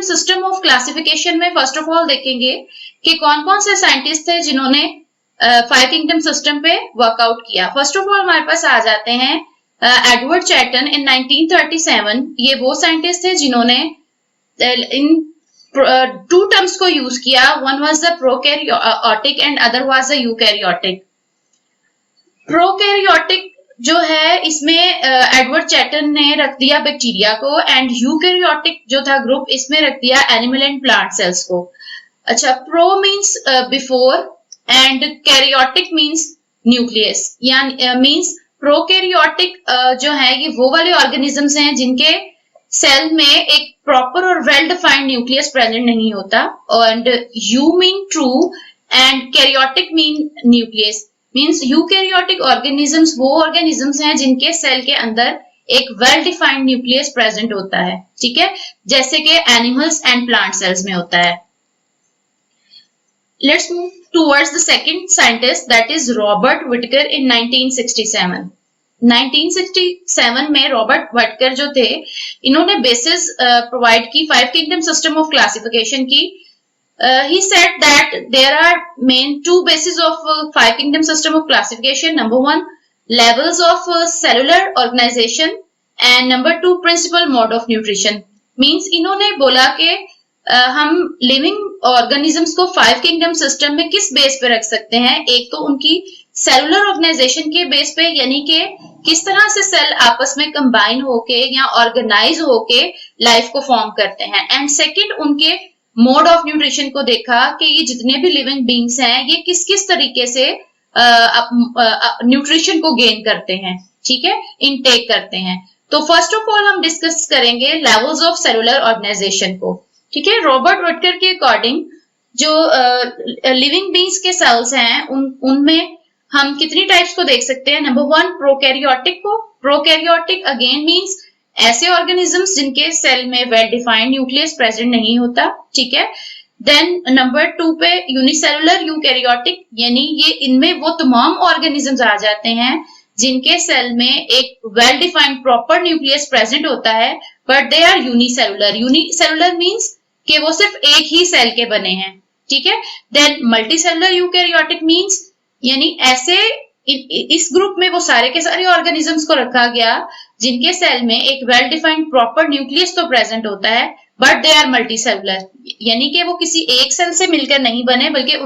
System of classification में first of all देखेंगे कि कौन कौन से साइंटिस्ट थे जिन्होंने 5 किंगडम सिस्टम पे वर्कआउट किया। फर्स्ट ऑफ ऑल हमारे पास आ जाते हैं एडवर्ड चैटन इन 1937। ये वो साइंटिस्ट थे जिन्होंने इन टू टर्म्स को यूज किया, one was the prokaryotic and other was the eukaryotic. Prokaryotic जो है इसमें एडवर्ड चैटन ने रख दिया बैक्टीरिया को, एंड यूकैरियोटिक जो था ग्रुप इसमें रख दिया एनिमल एंड प्लांट सेल्स को। अच्छा, pro means before and karyotic means nucleus, या मींस प्रोकैरियोटिक जो है ये वो वाले ऑर्गेनिजम्स हैं जिनके सेल में एक प्रॉपर और वेल डिफाइंड न्यूक्लियस प्रेजेंट नहीं होता, and you mean true and karyotic mean nucleus means eukaryotic organisms वो ऑर्गेनिजम्स हैं जिनके सेल के अंदर एक वेल डिफाइंड न्यूक्लियस प्रेजेंट होता है, ठीक है, जैसे कि एनिमल्स एंड प्लांट सेल्स में होता है। Let's move towards the second scientist, that is Robert Whittaker in 1967। 1967 में रॉबर्ट विटकर जो थे इन्होंने बेसिस प्रोवाइड की 5 किंगडम सिस्टम ऑफ क्लासिफिकेशन की। He said that there are main two bases of 5 kingdom system of classification. Number one, levels of cellular organization, and number two, principal mode of nutrition. Means इन्होंने बोला कि हम living organisms को 5 kingdom system में किस base पे रख सकते हैं। एक तो उनकी सेलुलर ऑर्गेनाइजेशन के बेस पे, यानी कि किस तरह से सेल आपस में कंबाइन होके या ऑर्गेनाइज होके लाइफ को फॉर्म करते हैं, एंड सेकंड उनके मोड ऑफ न्यूट्रिशन को देखा कि ये जितने भी लिविंग बींग्स हैं ये किस किस तरीके से न्यूट्रिशन को गेन करते हैं, ठीक है, इनटेक करते हैं। तो फर्स्ट ऑफ ऑल हम डिस्कस करेंगे लेवल्स ऑफ सेलुलर ऑर्गेनाइजेशन को, ठीक है। रॉबर्ट विटकर के अकॉर्डिंग जो लिविंग बींग्स के सेल्स हैं उनमें हम कितनी टाइप्स को देख सकते हैं। नंबर वन, प्रोकैरियोटिक को। प्रोकैरियोटिक अगेन मींस ऐसे ऑर्गेनिजम्स जिनके सेल में वेल डिफाइंड न्यूक्लियस प्रेजेंट नहीं होता, ठीक है। देन नंबर टू पे यूनिसेलुलर यूकैरियोटिक, यानी ये इनमें वो तमाम ऑर्गेनिजम्स आ जाते हैं जिनके सेल में एक well defined proper nucleus present होता है, but they are unicellular. Unicellular means कि वो सिर्फ एक ही सेल के बने हैं, ठीक है। देन मल्टीसेलुलर यूकैरियोटिक मींस यानी ऐसे इस ग्रुप में वो सारे के सारे ऑर्गेनिजम्स को रखा गया जिनके सेल में एक वेल डिफाइंड प्रॉपर न्यूक्लियस तो प्रेजेंट होता है, बट दे आर मल्टीसेलुलर, यानी कि वो किसी एक सेल से मिलकर नहीं बने, बल्कि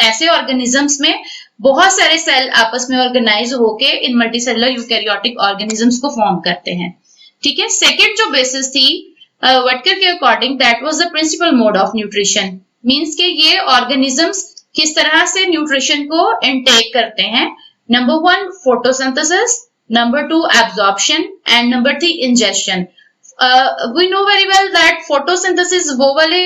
ऐसे ऑर्गेनिजम्स में बहुत सारे सेल आपस में ऑर्गेनाइज होके इन मल्टीसेलुलर यूकैरियोटिक ऑर्गेनिजम्स को फॉर्म करते हैं, ठीक है। सेकेंड जो बेसिस थी विटकर के according, that was the principal mode of nutrition. Means के ये ऑर्गेनिजम्स किस तरह से न्यूट्रिशन को इनटेक करते हैं। Number one, photosynthesis, number two, absorption, and number three, ingestion. We know very well that photosynthesis वो वाले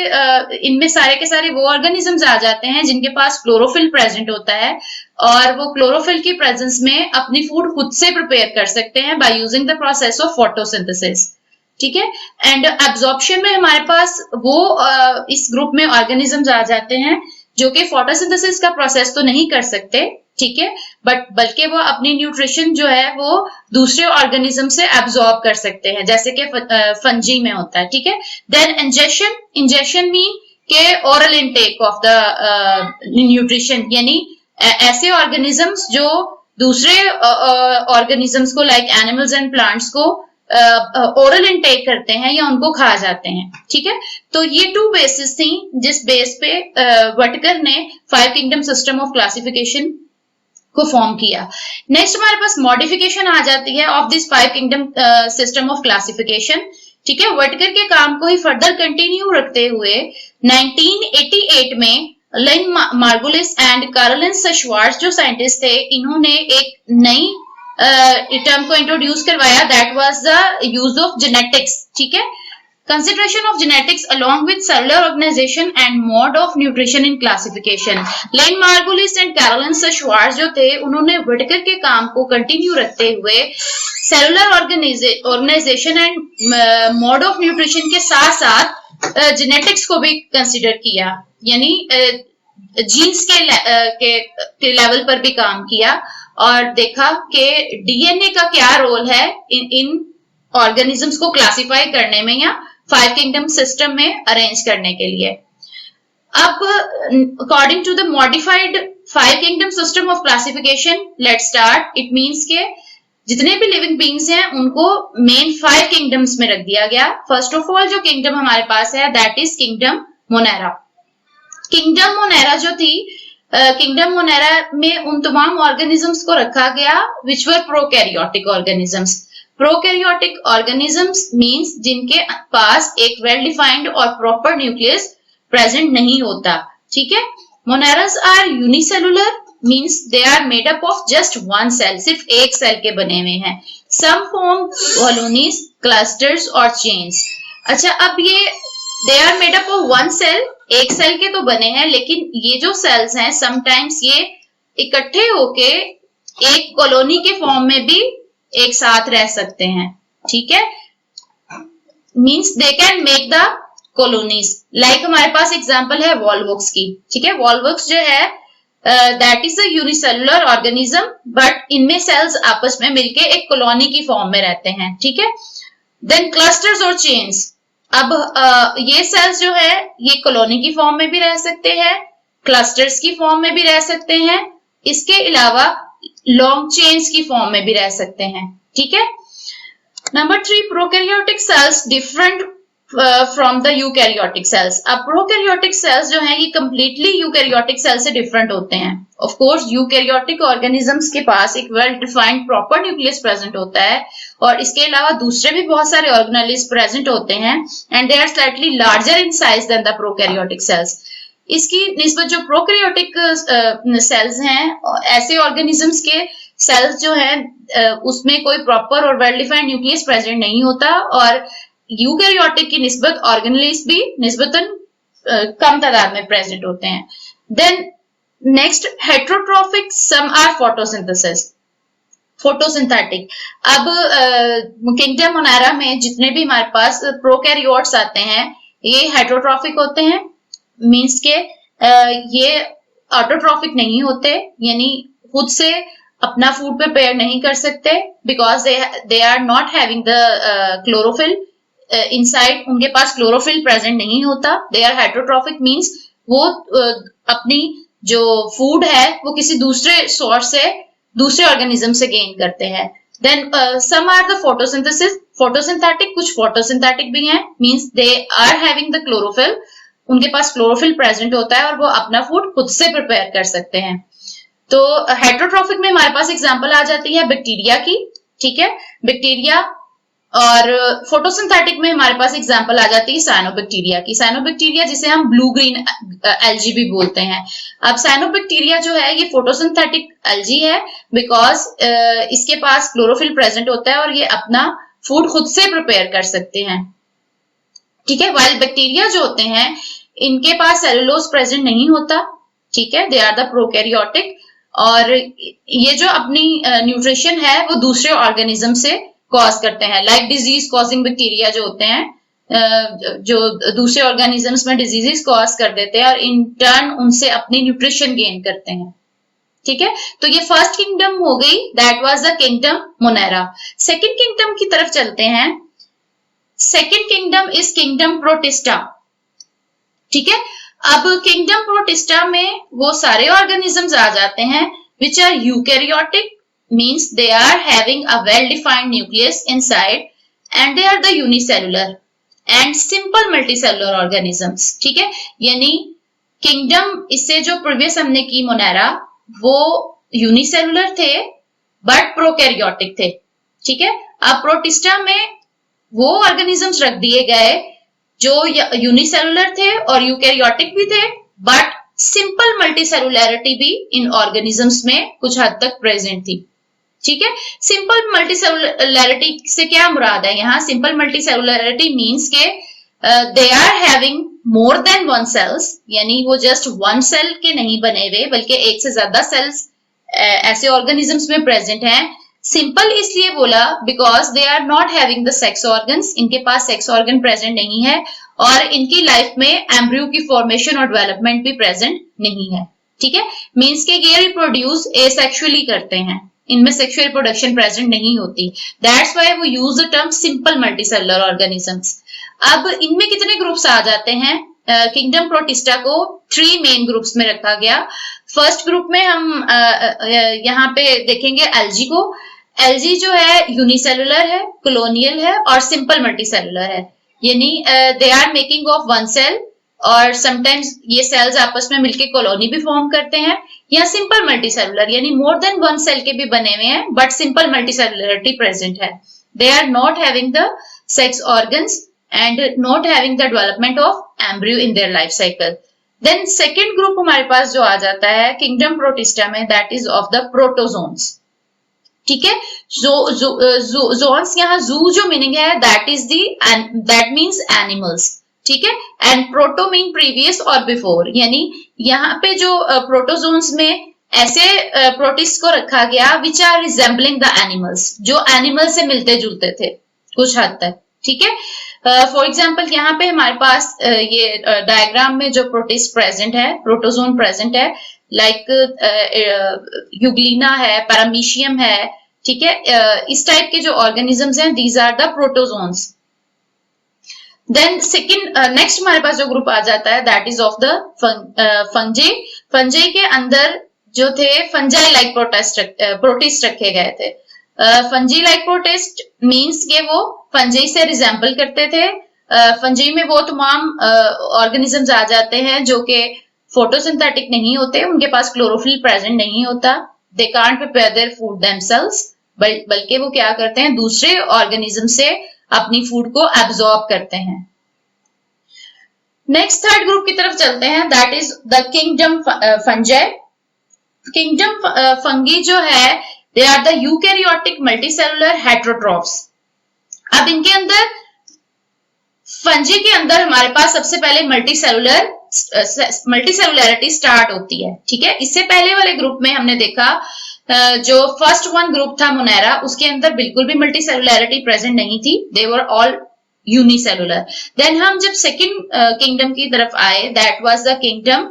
इनमें सारे के सारे वो ऑर्गेनिजम्स आ जाते हैं जिनके पास क्लोरोफिल प्रेजेंट होता है, और वो क्लोरोफिल की प्रेजेंस में अपनी फूड खुद से प्रिपेयर कर सकते हैं by using the process of photosynthesis, ठीक है। एंड एब्जॉर्प्शन में हमारे पास वो इस ग्रुप में ऑर्गेनिजम्स आ जाते हैं जो कि फोटोसिंथेसिस का प्रोसेस तो नहीं कर सकते, ठीक है, बट बल्कि वो अपनी न्यूट्रिशन जो है वो दूसरे ऑर्गेनिज्म से एब्जॉर्ब कर सकते हैं, जैसे कि फंजी में होता है, ठीक है। देन इंजेशन, इंजेशन मीन के oral intake of the nutrition, यानी ऐसे ऑर्गेनिजम्स जो दूसरे ऑर्गेनिजम्स को लाइक एनिमल्स एंड प्लांट्स को ओरल इनटेक करते हैं या उनको खा जाते हैं, ठीक है। तो ये टू बेसिस थी जिस बेस पे विटकर ने 5 किंगडम सिस्टम ऑफ क्लासिफिकेशन को फॉर्म किया। नेक्स्ट हमारे पास मॉडिफिकेशन आ जाती है of this 5 kingdom system of classification, ठीक है। विटकर के काम को ही फर्दर कंटिन्यू रखते हुए 1988 में लिन मार्गुलिस एंड कार्लिंस श्वार्ट्ज जो साइंटिस्ट थे, इन्होंने एक नई टर्म को इंट्रोड्यूस करवाया, that was the use of genetics, ठीक है। Consideration of genetics along with cellular organization and mode of nutrition in classification. Lynn Margulis and Carolyn Schwartz जो थे उन्होंने विटकर के काम को कंटिन्यू रखते हुए cellular organisation and mode of nutrition के साथ साथ जेनेटिक्स को भी कंसिडर किया, यानी जीन्स के लेवल पर भी काम किया और देखा कि डीएनए का क्या रोल है इन ऑर्गेनिजम्स को क्लासिफाई करने में या 5 किंगडम सिस्टम में अरेंज करने के लिए। अब according to the modified 5 kingdom system of classification, let's start. It means के जितने भी लिविंग बींग्स हैं उनको मेन 5 किंगडम्स में रख दिया गया। फर्स्ट ऑफ ऑल जो किंगडम हमारे पास है that is kingdom Monera. Kingdom Monera जो थी, किंगडम मोनेरा में उन तमाम ऑर्गेनिजम्स को रखा गया which were prokaryotic organisms. Prokaryotic organisms means जिनके पास एक वेल डिफाइंड और प्रॉपर न्यूक्लियस प्रेजेंट नहीं होता, ठीक है। Moneras are unicellular means they are made up of just one cell, सिर्फ एक सेल के बने हुए हैं। सम फॉर्म कॉलोनीज, क्लस्टर्स और चेन्स। अच्छा, अब ये they are made up of one cell, एक सेल के तो बने हैं, लेकिन ये जो सेल्स हैं समटाइम्स ये इकट्ठे होके एक कॉलोनी के फॉर्म में भी एक साथ रह सकते हैं, ठीक है। Means they can make the colonies. Like हमारे पास एग्जांपल है वॉलवॉक्स की, ठीक है। वॉलवॉक्स जो है that is a unicellular organism, but इनमें सेल्स आपस में मिलके एक कॉलोनी की फॉर्म में रहते हैं, ठीक है। देन क्लस्टर्स और चेन्स। अब ये सेल्स जो है ये कॉलोनी की फॉर्म में भी रह सकते हैं, क्लस्टर्स की फॉर्म में भी रह सकते हैं, इसके अलावा लॉन्ग चेन्स की फॉर्म में भी रह सकते हैं, ठीक है। Number 3, prokaryotic cells different from the eukaryotic cells. अब प्रोकैरियोटिक सेल्स जो हैं ये कंप्लीटली यूकैरियोटिक सेल से डिफरेंट होते हैं। ऑफ कोर्स यूकैरियोटिक ऑर्गेनिजम्स के पास एक well defined proper nucleus present होता है और इसके अलावा दूसरे भी बहुत सारे ऑर्गेनेल्स प्रेजेंट होते हैं and they are slightly larger in size than the prokaryotic cells. इसकी निस्बत जो प्रोकैरियोटिक सेल्स हैं, ऐसे ऑर्गेनिजम्स के सेल्स जो हैं उसमें कोई प्रॉपर और वेल डिफाइंड न्यूक्लियस प्रेजेंट नहीं होता और यूकैरियोटिक की निस्बत ऑर्गेनेल्स भी निस्बतन कम तादाद में प्रेजेंट होते हैं। Then next, heterotrophic, some are photosynthesis, photosynthetic. अब किंगडम मोनेरा में जितने भी हमारे पास प्रोकैरियोट्स आते हैं ये हेट्रोट्रोफिक होते हैं, मींस के ये ऑटोट्रोफिक नहीं होते, यानी खुद से अपना फूड प्रिपेयर नहीं कर सकते because they are not having the chlorophyll inside, उनके पास क्लोरोफिल प्रेजेंट नहीं होता। दे आर हेट्रोट्रोफिक मींस वो अपनी जो फूड है वो किसी दूसरे सोर्स से, दूसरे ऑर्गेनिज्म से गेन करते हैं। Then some are the photosynthesis, photosynthetic, कुछ फोटोसिंथेटिक भी हैं, means they are having the chlorophyll, उनके पास क्लोरोफिल प्रेजेंट होता है और वो अपना फूड खुद से प्रिपेयर कर सकते हैं। तो हेट्रोट्रोफिक में हमारे पास एग्जांपल आ जाती है बैक्टीरिया की, ठीक है, बैक्टीरिया। और फोटोसिंथेटिक में हमारे पास एग्जांपल आ जाती है साइनोबैक्टीरिया की, साइनोबैक्टीरिया जिसे हम ब्लू ग्रीन एल्जी भी बोलते हैं। अब साइनोबैक्टीरिया जो है ये फोटोसिंथेटिक एल्जी है बिकॉज इसके पास क्लोरोफिल प्रेजेंट होता है और ये अपना फूड खुद से प्रिपेयर कर सकते हैं, ठीक है। वाइल बैक्टीरिया जो होते हैं इनके पास सेलुलोज प्रेजेंट नहीं होता, ठीक है, दे आर द प्रोकैरियोटिक और ये जो अपनी न्यूट्रिशन है वो दूसरे ऑर्गेनिज्म से कॉज करते हैं। लाइक डिजीज कॉजिंग बैक्टीरिया जो होते हैं जो दूसरे ऑर्गेनिजम्स में डिजीजेस कॉज कर देते हैं और इन टर्न उनसे अपनी न्यूट्रिशन गेन करते हैं, ठीक है। तो ये फर्स्ट किंगडम हो गई, that was the kingdom Monera. Second kingdom की तरफ चलते हैं। Second kingdom is kingdom protista, ठीक है। अब किंगडम प्रोटिस्टा में वो सारे ऑर्गेनिजम्स आ जाते हैं which are eukaryotic, means they are having a well defined nucleus inside and they are the unicellular and simple multicellular organisms, ठीक है। यानी किंगडम इससे जो प्रीवियस हमने की मोनेरा वो यूनिसेलुलर थे बट प्रोकैरियोटिक थे, ठीक है। अब प्रोटिस्टा में वो ऑर्गेनिजम्स रख दिए गए जो यूनिसेलुलर थे और यूकैरियोटिक भी थे बट सिंपल मल्टीसेलुलैरिटी भी इन ऑर्गेनिजम्स में कुछ हद तक प्रेजेंट थी, ठीक है। सिंपल मल्टीसेलुलैरिटी से क्या मुराद है यहाँ? सिंपल मल्टीसेलुलैरिटी मींस के they are having more than one cells, यानी वो जस्ट वन सेल के नहीं बने हुए बल्कि एक से ज्यादा सेल्स ऐसे ऑर्गेनिजम्स में प्रेजेंट हैं। सिंपल इसलिए बोला because they are not having the sex organs, इनके पास सेक्स ऑर्गन प्रेजेंट नहीं है और इनकी लाइफ में एम्ब्रियो की फॉर्मेशन और डेवलपमेंट भी प्रेजेंट नहीं है, ठीक है। मींस के ये रिप्रोड्यूस एसेक्सुअली करते हैं, इनमें सेक्सुअल रिप्रोडक्शन प्रेजेंट नहीं होती। दैट्स व्हाई वो use the term simple multicellular organisms. अब इनमें कितने ग्रुप्स आ जाते हैं? किंगडम प्रोटिस्टा को 3 मेन ग्रुप्स में रखा गया। फर्स्ट ग्रुप में हम यहाँ पे देखेंगे एल्जी को। एल्जी जो है यूनिसेलुलर है, कॉलोनियल है और सिंपल मल्टीसेलुलर है, यानी they are making of one cell, और समटाइम्स ये सेल्स आपस में मिलके कॉलोनी भी फॉर्म करते हैं, या सिंपल मल्टीसेलुलर यानी मोर देन वन सेल के भी बने हुए हैं बट सिंपल मल्टीसेलुलरिटी प्रेजेंट है। They are not having the sex organs and not having the development of embryo in their life cycle. Then second group हमारे पास जो आ जाता है किंगडम प्रोटिस्टा में, that is of the protozoans. ठीक है, Jones यहाँ जू जो मीनिंग है that means animals. ठीक है, and proto mean previous or before, यानी यहाँ पे जो प्रोटोजोन्स में ऐसे प्रोटिस्ट को रखा गया which are resembling the animals, जो एनिमल से मिलते जुलते थे कुछ हद तक। ठीक है, फॉर एग्जाम्पल यहाँ पे हमारे पास ये डायग्राम में जो प्रोटिस्ट प्रेजेंट है, प्रोटोजोन प्रेजेंट है, लाइक यूग्लिना है, पैरामीशियम है। ठीक है, इस टाइप के जो ऑर्गेनिजम्स हैं, these are the protozoans. Then second next हमारे पास जो ग्रुप आ जाता है that is of the fungi. Fungi के अंदर जो थे फंजाई लाइक प्रोटिस्ट रखे गए थे। फंजी लाइक प्रोटिस्ट मीन्स के वो फंजी से रिजेंबल करते थे। फंजी में वो तमाम ऑर्गेनिजम्स आ जाते हैं जो कि फोटोसिंथेटिक नहीं होते, उनके पास क्लोरोफिल प्रेजेंट नहीं होता, they can't prepare their food themselves, बल्कि वो क्या करते हैं, दूसरे ऑर्गेनिज्म से अपनी फूड को एब्जॉर्ब करते हैं। नेक्स्ट थर्ड ग्रुप की तरफ चलते हैं, that is the kingdom fungi. Kingdom fungi जो है they are the eukaryotic multicellular heterotrophs. अब इनके अंदर फंजी के अंदर हमारे पास सबसे पहले मल्टीसेलुलरिटी स्टार्ट होती है। ठीक है, इससे पहले वाले ग्रुप में हमने देखा जो फर्स्ट वन ग्रुप था मोनेरा, उसके अंदर बिल्कुल भी मल्टीसेलुलरिटी प्रेजेंट नहीं थी, दे वर ऑल यूनिसेलुलर। देन हम जब सेकंड किंगडम की तरफ आए, that was the kingdom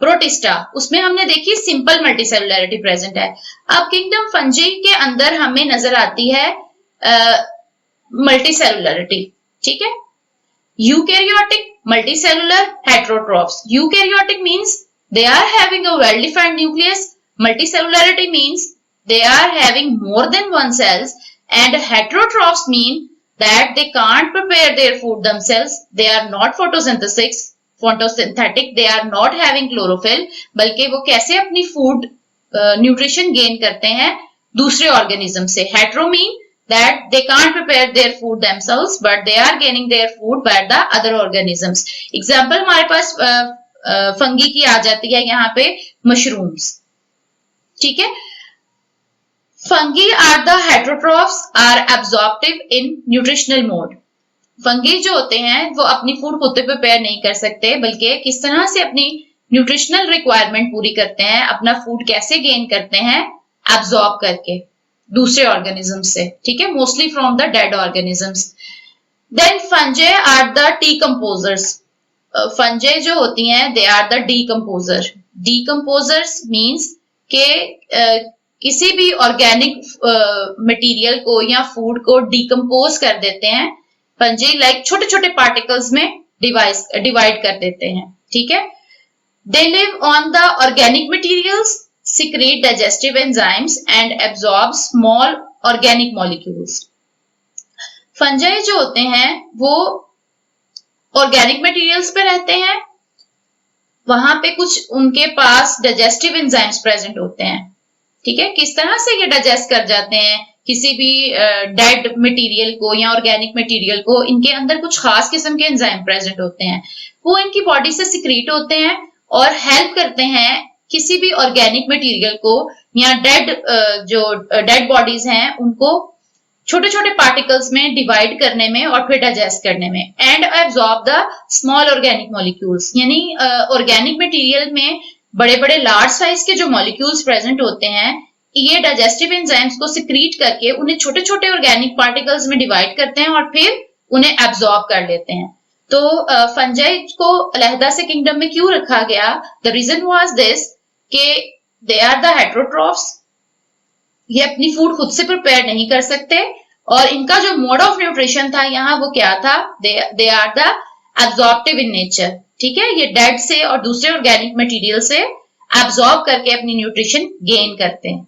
protista, उसमें हमने देखी सिंपल मल्टीसेलुलरिटी प्रेजेंट है। अब किंगडम फंजी के अंदर हमें नजर आती है मल्टीसेलुलरिटी। ठीक है, eukaryotic multicellular heterotrophs. Eukaryotic means they are having a well defined nucleus, multicellularity means they are having more than one cells, and heterotrophs mean that they can't prepare their food themselves, they are not photosynthetic, they are not having chlorophyll, बल्कि वो कैसे अपनी food nutrition gain करते हैं दूसरे organism से। hetero mean that they can't prepare their food themselves but they are gaining their food by the other organisms. Example हमारे पास fungi की आ जाती है यहाँ पे मशरूम्स। ठीक है, fungi are the heterotrophs are absorptive in nutritional mode. Fungi जो होते हैं वो अपनी फूड खुद प्रिपेयर नहीं कर सकते, बल्कि किस तरह से अपनी न्यूट्रिशनल रिक्वायरमेंट पूरी करते हैं, अपना फूड कैसे गेन करते हैं, एब्जॉर्ब करके दूसरे ऑर्गेनिज्म से। ठीक है, mostly from the dead organisms. Then fungi are the decomposers. Fungi जो होती हैं they are the decomposer. Decomposers means के किसी भी ऑर्गेनिक मटेरियल को या फूड को डिकम्पोज कर देते हैं। फंजी लाइक छोटे छोटे पार्टिकल्स में डिवाइड कर देते हैं। ठीक है, they live on the organic materials, secrete digestive enzymes and absorb small organic molecules. Fungi जो होते हैं वो ऑर्गेनिक मटेरियल्स पे रहते हैं, वहां पे कुछ उनके पास डाइजेस्टिव एंजाइम्स प्रेजेंट होते हैं। ठीक है, किस तरह से ये डाइजेस्ट कर जाते हैं किसी भी डेड मटेरियल को या ऑर्गेनिक मटेरियल को, इनके अंदर कुछ खास किस्म के एंजाइम प्रेजेंट होते हैं, वो इनकी बॉडी से सिक्रीट होते हैं और हेल्प करते हैं किसी भी ऑर्गेनिक मटेरियल को या डेड बॉडीज हैं उनको छोटे छोटे पार्टिकल्स में डिवाइड करने में और फिर डाइजेस्ट करने में। And absorb the small organic molecules, यानी ऑर्गेनिक मटेरियल में बड़े बड़े लार्ज साइज के जो मॉलिक्यूल्स प्रेजेंट होते हैं, ये डाइजेस्टिव एंजाइम्स को सिक्रीट करके उन्हें छोटे छोटे ऑर्गेनिक पार्टिकल्स में डिवाइड करते हैं और फिर उन्हें एब्जॉर्ब कर लेते हैं। तो फंजाई को अलहदा से किंगडम में क्यों रखा गया? द रीजन वाज दिस कि दे आर द हेटेरोट्रॉफ्स, ये अपनी फूड खुद से प्रिपेयर नहीं कर सकते और इनका जो मोड ऑफ न्यूट्रिशन था यहाँ वो क्या था, they are the absorptive in nature, ठीक है, ये डेड से और दूसरे ऑर्गेनिक मटेरियल से एब्जॉर्ब करके अपनी न्यूट्रिशन गेन करते हैं।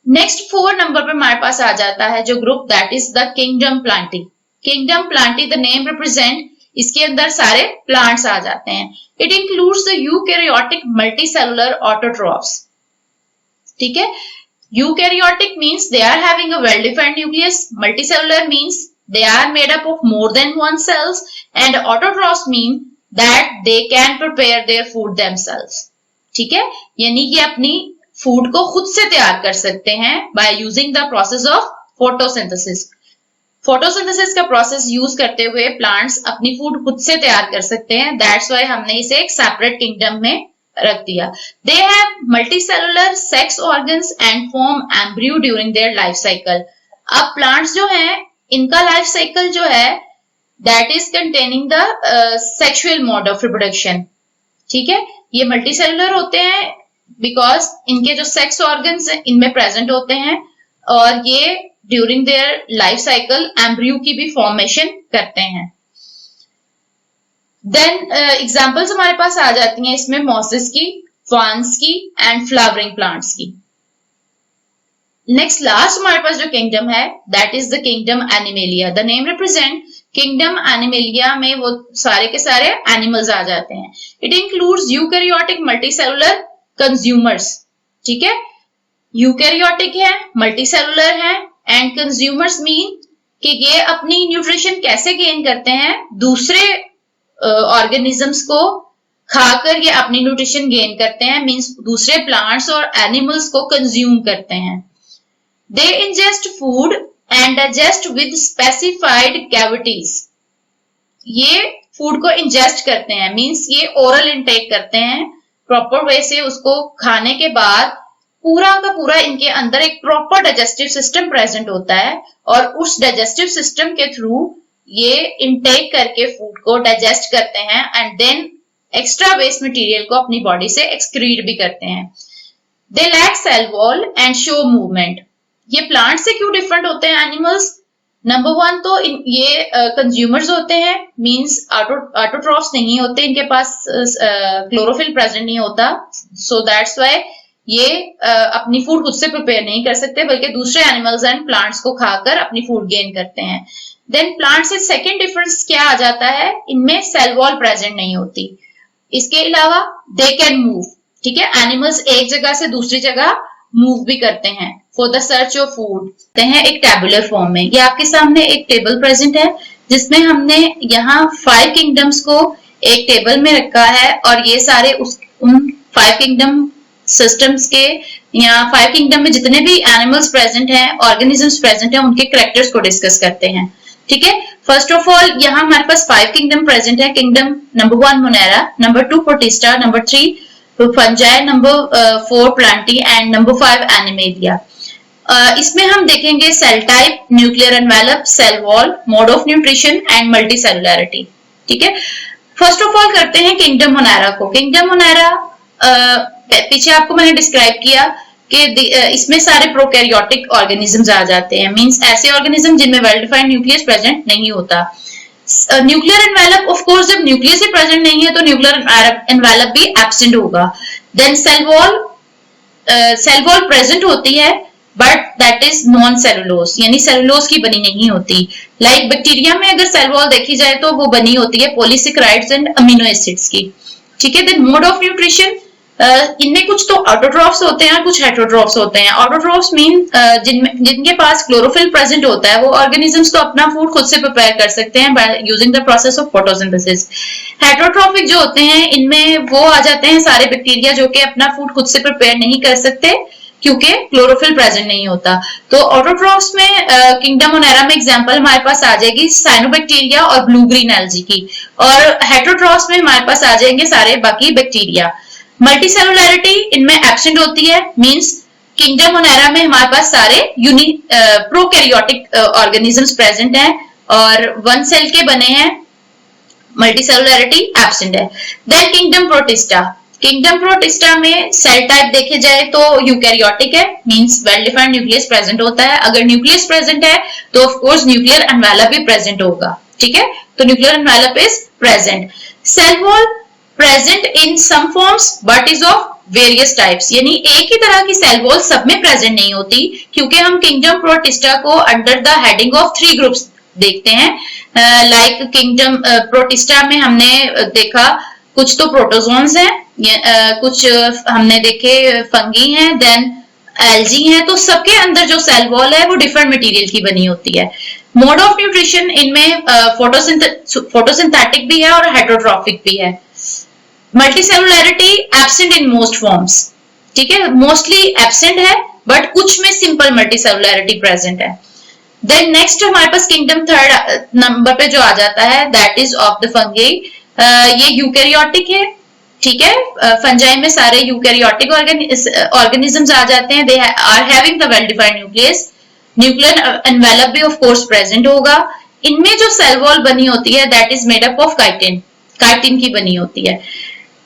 नेक्स्ट 4 नंबर पे हमारे पास आ जाता है जो group, that is the kingdom Plantae. Kingdom Plantae the name represent, इसके अंदर सारे प्लांट्स आ जाते हैं। It includes the eukaryotic multicellular autotrophs, ठीक है। Eukaryotic means they are having a well-defined nucleus. Multicellular means they are made up of more than one cells. And autotrophs mean that they can prepare their food themselves. ठीक है, यानी कि अपनी food को खुद से तैयार कर सकते हैं by using the process of photosynthesis. Photosynthesis का प्रोसेस यूज करते हुए प्लांट्स अपनी फूड खुद से तैयार कर सकते हैं। दैट्स वाई हमने इसे एक सेपरेट किंगडम में रख दिया। They have multicellular sex organs and form embryo during their life cycle. अब प्लांट्स जो हैं इनका लाइफ साइकिल जो है that is containing the sexual mode of reproduction, ठीक है। ये मल्टीसेलुलर होते हैं बिकॉज इनके जो सेक्स ऑर्गन्स इनमें प्रेजेंट होते हैं और ये during their life cycle embryo की भी फॉर्मेशन करते हैं। देन एग्जांपल्स हमारे पास आ जाती हैं इसमें मॉसेस की, फर्न्स की एंड फ्लावरिंग प्लांट्स की। नेक्स्ट लास्ट हमारे पास जो किंगडम है that is the kingdom animalia. The name represent, kingdom animalia में वो सारे के सारे एनिमल्स आ जाते हैं। It includes eukaryotic multicellular consumers, ठीक है। यूकैरियोटिक है, मल्टीसेलुलर है एंड कंज्यूमर्स मीन कि ये अपनी न्यूट्रिशन कैसे गेन करते हैं, दूसरे ऑर्गेनिजम्स को खाकर ये अपनी न्यूट्रिशन गेन करते हैं, मींस दूसरे प्लांट्स और एनिमल्स को कंज्यूम करते हैं। They ingest food and digest with specified cavities. ये फूड को इंजेस्ट करते हैं, मींस ये ओरल इनटेक करते हैं प्रॉपर वे से, उसको खाने के बाद पूरा का पूरा इनके अंदर एक प्रॉपर डाइजेस्टिव सिस्टम प्रेजेंट होता है और उस डाइजेस्टिव सिस्टम के थ्रू ये इनटेक करके फूड को डाइजेस्ट करते हैं and then extra waste material को अपनी बॉडी से एक्सक्रीट भी करते हैं। They lack cell wall and show movement. ये प्लांट से क्यों डिफरेंट होते हैं एनिमल्स? नंबर 1 तो ये कंज्यूमर्स होते हैं, मींस ऑटोट्रॉफ्स नहीं होते, इनके पास क्लोरोफिल प्रेजेंट नहीं होता, सो दैट्स व्हाई ये अपनी फूड खुद से प्रिपेयर नहीं कर सकते बल्कि दूसरे एनिमल्स एंड प्लांट्स को खाकर अपनी फूड गेन करते हैं। देन प्लांट से सेकेंड डिफरेंस क्या आ जाता है, इनमें सेल वॉल प्रेजेंट नहीं होती। इसके अलावा दे कैन मूव, ठीक है, एनिमल्स एक जगह से दूसरी जगह मूव भी करते हैं for the search of food, हैं एक टैबुलर फॉर्म में। ये आपके सामने एक टेबल प्रेजेंट है जिसमें हमने यहाँ 5 किंगडम्स को एक टेबल में रखा है और ये सारे उन 5 किंगडम सिस्टम्स के या 5 किंगडम में जितने भी एनिमल्स प्रेजेंट हैं, ऑर्गेनिजम्स प्रेजेंट हैं, उनके कैरेक्टर्स को डिस्कस करते हैं, ठीक है। फर्स्ट ऑफ ऑल यहाँ हमारे पास 5 किंगडम प्रेजेंट है। Kingdom number 1 Monera, number 2 Protista, number 3 Fungi, number 4 Plantae and number 5 Animalia. इसमें हम देखेंगे cell type, nuclear envelope, cell wall, mode of nutrition and multicellularity, ठीक है। फर्स्ट ऑफ ऑल करते हैं किंगडम मोनेरा को। किंगडम मोनेरा पीछे आपको मैंने डिस्क्राइब किया कि इसमें सारे प्रोकैरियोटिक ऑर्गेनिजम्स आ जाते हैं, मींस ऐसे ऑर्गेनिज्म जिनमें वेल डिफाइंड न्यूक्लियस प्रेजेंट नहीं होता। न्यूक्लियर एनवेलप, ऑफ कोर्स जब न्यूक्लियस ही प्रेजेंट नहीं है तो न्यूक्लियर एनवेलप भी एब्सेंट होगा। देन सेल वॉल प्रेजेंट होती है but that is non cellulose, यानी सेलुलोज की बनी नहीं होती। लाइक बैक्टीरिया में अगर सेल वॉल देखी जाए तो वो बनी होती है पॉलीसेकेराइड्स एंड अमीनो एसिड्स की, ठीक है। देन मोड ऑफ न्यूट्रिशन, इनमें कुछ तो ऑटोट्रॉफ्स होते हैं और कुछ हेटेरोट्रॉफ्स होते हैं। ऑटोट्रॉफ्स मीन जिनके पास क्लोरोफिल प्रेजेंट होता है, वो ऑर्गेनिजम्स तो अपना फूड खुद से प्रिपेयर कर सकते हैं by using the process of photosynthesis. Heterotrophic जो होते हैं इनमें वो आ जाते हैं सारे बैक्टीरिया जो कि अपना फूड खुद से प्रिपेयर नहीं कर सकते क्योंकि क्लोरोफिल प्रेजेंट नहीं होता। तो ऑटोट्रॉफ्स में किंगडम मोनेरा में एग्जांपल हमारे पास आ जाएगी साइनोबैक्टीरिया और ब्लू ग्रीन एल्गी की, और हेटेरोट्रॉफ्स में हमारे पास आ जाएंगे सारे बाकी बैक्टीरिया। मल्टीसेलुलैरिटी इनमें एब्सेंट होती है, मींस किंगडम मोनेरा में हमारे पास सारे प्रोकैरियोटिक ऑर्गेनिजम्स प्रेजेंट हैं और 1 सेल के बने हैं, मल्टीसेलुलैरिटी एब्सेंट है। Then kingdom protista. Kingdom protista में सेल टाइप देखे जाए तो यूकैरियोटिक है, means well defined nucleus present होता है। अगर न्यूक्लियस प्रेजेंट है तो ऑफ कोर्स न्यूक्लियर एनवेलप भी प्रेजेंट होगा, ठीक है, तो nuclear envelope is present. Cell wall present in some forms but is of various types, यानी एक ही तरह की सेल वॉल सब में प्रेजेंट नहीं होती, क्योंकि हम किंगडम प्रोटिस्टा को under the heading of 3 groups देखते हैं। लाइक किंगडम प्रोटिस्टा में हमने देखा कुछ तो प्रोटोजोन्स हैं, कुछ हमने देखे फंगी हैं, देन एल्जी हैं, तो सबके अंदर जो सेल वॉल है वो डिफरेंट मटेरियल की बनी होती है। मोड ऑफ न्यूट्रिशन इनमें फोटोसिंथेटिक भी है और हेटेरोट्रॉफिक भी है। मल्टीसेलुलैरिटी एब्सेंट इन मोस्ट फॉर्म्स, ठीक है, मोस्टली एब्सेंट है बट कुछ में सिंपल मल्टीसेलुलैरिटी प्रेजेंट है। देन नेक्स्ट हमारे पास किंगडम थर्ड नंबर पे जो आ जाता है that is of the fungi. ये यूकैरियोटिक है, ठीक है, फंजाई में सारे यूकैरियोटिक ऑर्गेनिजम्स आ जाते हैं। They are having the well defined nucleus, nuclear envelope भी ऑफ कोर्स प्रेजेंट होगा। इनमें जो सेल वॉल बनी होती है that is made up of chitin, chitin की बनी होती है,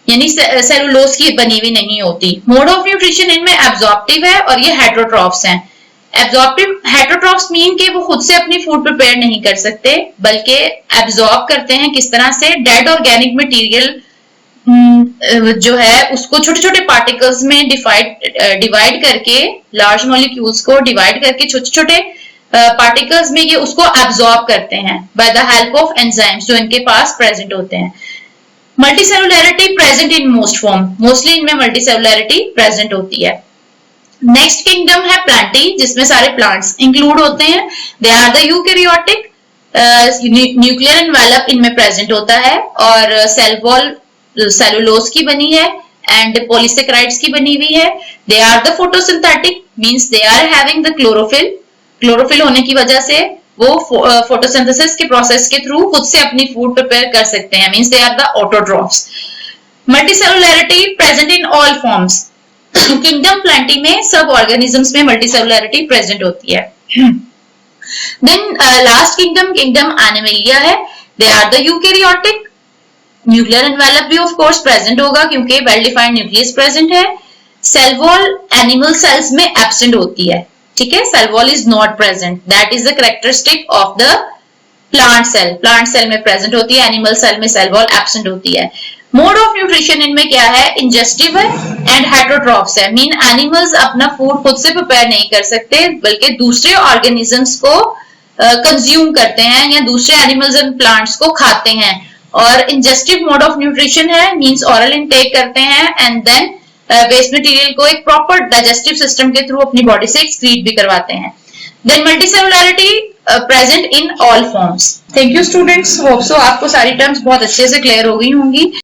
यानी सेलुलोज की बनी हुई नहीं होती। मोड ऑफ न्यूट्रिशन इनमें एब्जॉर्प्टिव है और ये हेटेरोट्रॉफ्स हैं। एब्जॉर्प्टिव हेटेरोट्रॉफ्स मीन के वो खुद से अपनी फूड प्रिपेयर नहीं कर सकते बल्कि एब्जॉर्ब करते हैं। किस तरह से? डेड ऑर्गेनिक मटेरियल जो है उसको छोटे छोटे पार्टिकल्स में डिवाइड करके, लार्ज मॉलिक्यूल्स को डिवाइड करके छोटे छोटे पार्टिकल्स में ये उसको एब्जॉर्ब करते हैं by the help of enzymes जो इनके पास प्रेजेंट होते हैं। Multicellularity present in most form, mostly इनमें मल्टीसेलुलैरिटी प्रेजेंट होती है। नेक्स्ट किंगडम है प्लांटी, जिसमें सारे प्लांट्स इंक्लूड होते हैं। They are the eukaryotic, nuclear envelope इनमें प्रेजेंट होता है और सेल वॉल सेलुलोज की बनी है एंड पॉलीसेकेराइड्स की बनी हुई है। They are the photosynthetic, means they are having the chlorophyll, chlorophyll होने की वजह से वो फोटोसिंथेसिस के प्रोसेस के थ्रू खुद से अपनी फूड प्रिपेयर कर सकते हैं, means they are the autotrophs. Multicellularity present in all forms, kingdom Plantae में सब ऑर्गेनिजम्स में मल्टीसेलुलैरिटी प्रेजेंट होती है। Then last kingdom, kingdom Animalia है। They are the eukaryotic, nuclear envelope भी ऑफ कोर्स प्रेजेंट होगा क्योंकि वेल डिफाइंड न्यूक्लियस प्रेजेंट है। सेल वॉल एनिमल सेल्स में एब्सेंट होती है, ठीक है, cell wall is not present, that is the characteristic of the plant cell. Plant cell में प्रेजेंट होती है, एनिमल सेल में सेल वॉल एब्सेंट होती है। मोड ऑफ न्यूट्रिशन इनमें क्या है? इंजेस्टिव है एंड हेटेरोट्रॉफ्स है, मीन एनिमल्स अपना फूड खुद से प्रिपेयर नहीं कर सकते बल्कि दूसरे ऑर्गेनिजम्स को कंज्यूम करते हैं या दूसरे एनिमल्स एंड प्लांट्स को खाते हैं। और इंजेस्टिव मोड ऑफ न्यूट्रिशन है, मींस ओरल इनटेक करते हैं एंड देन वेस्ट मटेरियल को एक प्रॉपर डाइजेस्टिव सिस्टम के थ्रू अपनी बॉडी से एक्सक्रीट भी करवाते हैं। Then multicellularity present in all forms. Thank you students, hope so आपको सारी टर्म्स बहुत अच्छे से क्लियर हो गई होंगी।